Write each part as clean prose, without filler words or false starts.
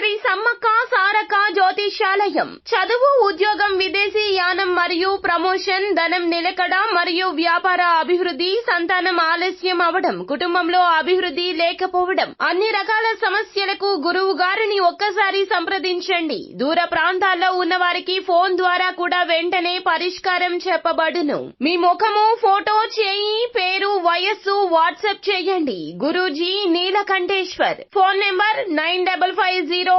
శ్రీ సమ్మక్క సారక్క జ్యోతిష్యాలయం. చదువు, ఉద్యోగం, విదేశీ యానం మరియు ప్రమోషన్, ధనం నిలకడ మరియు వ్యాపార అభివృద్ధి, సంతానం ఆలస్యం అవడం, కుటుంబంలో అభివృద్ధి లేకపోవడం, అన్ని రకాల సమస్యలకు గురువు గారిని ఒక్కసారి సంప్రదించండి. దూర ప్రాంతాల్లో ఉన్న వారికి ఫోన్ ద్వారా కూడా వెంటనే పరిష్కారం చెప్పబడును. మీ ముఖము, ఫోటో, చేయి, పేరు, వయస్సు వాట్సాప్ చేయండి. Guruji Neelakanteshwar. Phone number 9550349125.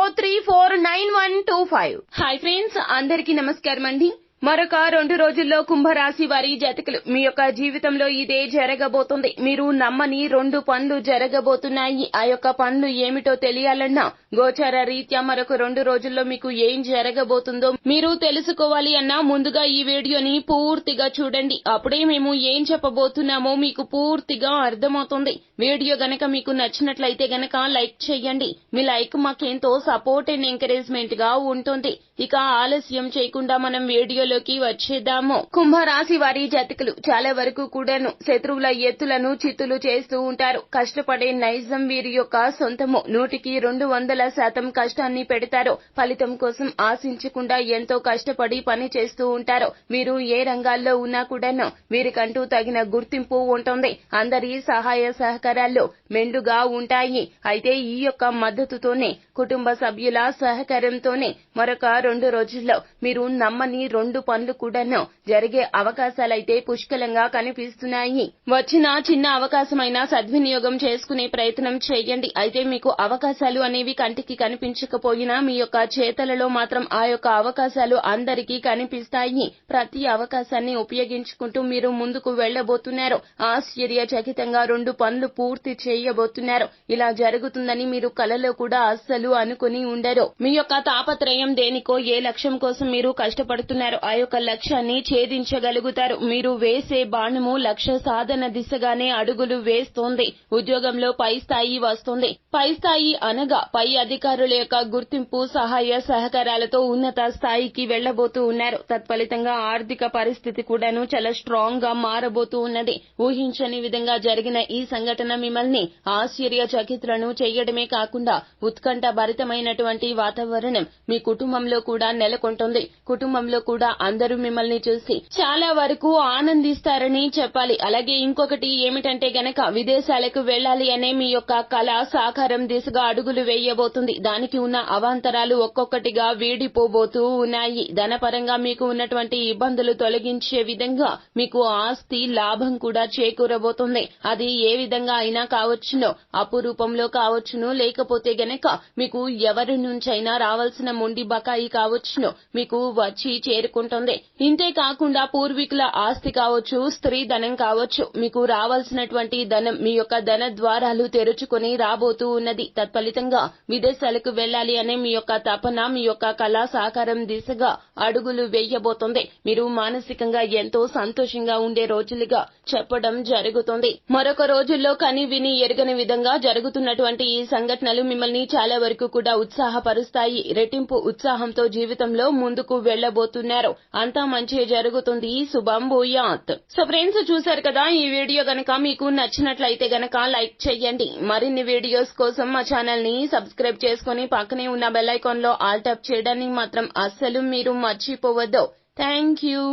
Hi friends, అందరికీ నమస్కారం అండి. మరొక 2 రోజుల్లో కుంభరాశి వారి జాతకులు మీ యొక్క జీవితంలో ఇదే జరగబోతుంది. మీరు నమ్మని 2 పనులు జరగబోతున్నాయి. ఆ యొక్క పనులు ఏమిటో తెలియాలన్నా గోచార రీత్యా మరొక 2 రోజుల్లో మీకు ఏం జరగబోతుందో మీరు తెలుసుకోవాలి అన్నా ముందుగా ఈ వీడియోని పూర్తిగా చూడండి. అప్పుడే మేము ఏం చెప్పబోతున్నామో మీకు పూర్తిగా అర్థమవుతుంది. వీడియో గనక మీకు నచ్చినట్లయితే గనక లైక్ చేయండి. మీ లైక్ మాకెంతో సపోర్ట్ అండ్ ఎంకరేజ్మెంట్ గా ఉంటుంది. ఇక ఆలస్యం చేయకుండా మనం వీడియోలోకి వచ్చేద్దాము. కుంభరాశి వారి జాతకులు చాలా వరకు కూడాను శత్రువుల ఎత్తులను చిత్తులు చేస్తూ ఉంటారు. కష్టపడే నైజం వీరి యొక్క సొంతము. 100% కష్టాన్ని పెడతారు. ఫలితం కోసం ఆశించకుండా ఎంతో కష్టపడి పని చేస్తూ ఉంటారు. వీరు ఏ రంగాల్లో ఉన్నా కూడాను వీరికంటూ తగిన గుర్తింపు ఉంటుంది. అందరి సహాయ సహకారాలు మెండుగా ఉంటాయి. అయితే ఈ యొక్క మద్దతుతోనే, కుటుంబ సభ్యుల సహకారంతోనే మరొక 2 రోజుల్లో మీరు నమ్మని 2 పనులు కూడాను జరిగే అవకాశాలైతే పుష్కలంగా కనిపిస్తున్నాయి. వచ్చిన చిన్న అవకాశమైనా సద్వినియోగం చేసుకునే ప్రయత్నం చేయండి. అయితే మీకు అవకాశాలు అనేవి కంటికి కనిపించకపోయినా మీ యొక్క చేతలలో మాత్రం ఆ యొక్క అవకాశాలు అందరికీ కనిపిస్తాయి. ప్రతి అవకాశాన్ని ఉపయోగించుకుంటూ మీరు ముందుకు వెళ్లబోతున్నారు. ఆశ్చర్యచకితంగా 2 పనులు పూర్తి చేయబోతున్నారు. ఇలా జరుగుతుందని మీరు కలలో కూడా అస్సలు అనుకుని ఉండరు. మీ యొక్క తాపత్రయం దేనికో, ఏ లక్ష్యం కోసం మీరు కష్టపడుతున్నారు ఆ యొక్క లక్ష్యాన్ని ఛేదించగలుగుతారు. మీరు వేసే బాణము లక్ష్య సాధన దిశగానే అడుగులు వేస్తోంది. ఉద్యోగంలో పై స్థాయి వస్తుంది. పై స్థాయి అనగా పై అధికారుల యొక్క గుర్తింపు, సహాయ సహకారాలతో ఉన్నత స్థాయికి వెళ్లబోతూ ఉన్నారు. తత్ఫలితంగా ఆర్థిక పరిస్థితి కూడాను చాలా స్ట్రాంగ్ గా మారబోతూ ఉన్నది. ఊహించని విధంగా జరిగిన ఈ సంఘటన మిమ్మల్ని ఆశ్చర్యచకితులను చేయడమే కాకుండా ఉత్కంఠ భరితమైనటువంటి వాతావరణం మీ కుటుంబంలో కూడా నెలకొంటుంది. కుటుంబంలో కూడా అందరూ మిమ్మల్ని చూసి చాలా వరకు ఆనందిస్తారని చెప్పాలి. అలాగే ఇంకొకటి ఏమిటంటే గనక విదేశాలకు వెళ్లాలి అనే మీ యొక్క కళ సాకారం దిశగా అడుగులు వేయబోతుంది. దానికి ఉన్న అవాంతరాలు ఒక్కొక్కటిగా వీడిపోబోతూ ఉన్నాయి. ధనపరంగా మీకు ఉన్నటువంటి ఇబ్బందులు తొలగించే విధంగా మీకు ఆస్తి లాభం కూడా చేకూరబోతుంది. అది ఏ విధంగా అయినా కావచ్చును, అప్పు రూపంలో కావచ్చును, లేకపోతే గనక మీకు ఎవరి నుంచైనా రావాల్సిన మొండి బకాయి కావచ్చును మీకు వచ్చి చేరుకుంటుంది. ఇంతే కాకుండా పూర్వీకుల ఆస్తి కావచ్చు, స్త్రీ ధనం కావచ్చు, మీకు రావాల్సినటువంటి ధనం మీ యొక్క ధన ద్వారాలు తెరుచుకొని రాబోతూ ఉన్నది. తత్ఫలితంగా విదేశాలకు వెళ్లాలి అనే మీ యొక్క తపన, మీ యొక్క కళా సాకారం దిశగా అడుగులు వేయబోతుంది. మీరు మానసికంగా ఎంతో సంతోషంగా ఉండే రోజులుగా చెప్పడం జరుగుతుంది. మరొక రోజుల్లో కని విని ఎరగని విధంగా జరుగుతున్నటువంటి ఈ సంఘటనలు మిమ్మల్ని చాలా వరకు కూడా ఉత్సాహపరుస్తాయి. రెట్టింపు ఉత్సాహంతో జీవితంలో ముందుకు వెళ్లబోతున్నారు. అంతా మంచి జరుగుతుంది. శుభం భూయాత్. సో ఫ్రెండ్స్, చూశారు కదా, ఈ వీడియో గనక మీకు నచ్చినట్లయితే గనక లైక్ చేయండి. మరిన్ని వీడియోస్ కోసం మా ఛానల్ ని సబ్స్క్రైబ్ చేసుకుని పక్కనే ఉన్న బెల్ ఐకాన్ లో ఆల్ టాప్ చేయడాన్ని మాత్రం అస్సలు మీరు మర్చిపోవద్దు. Thank you.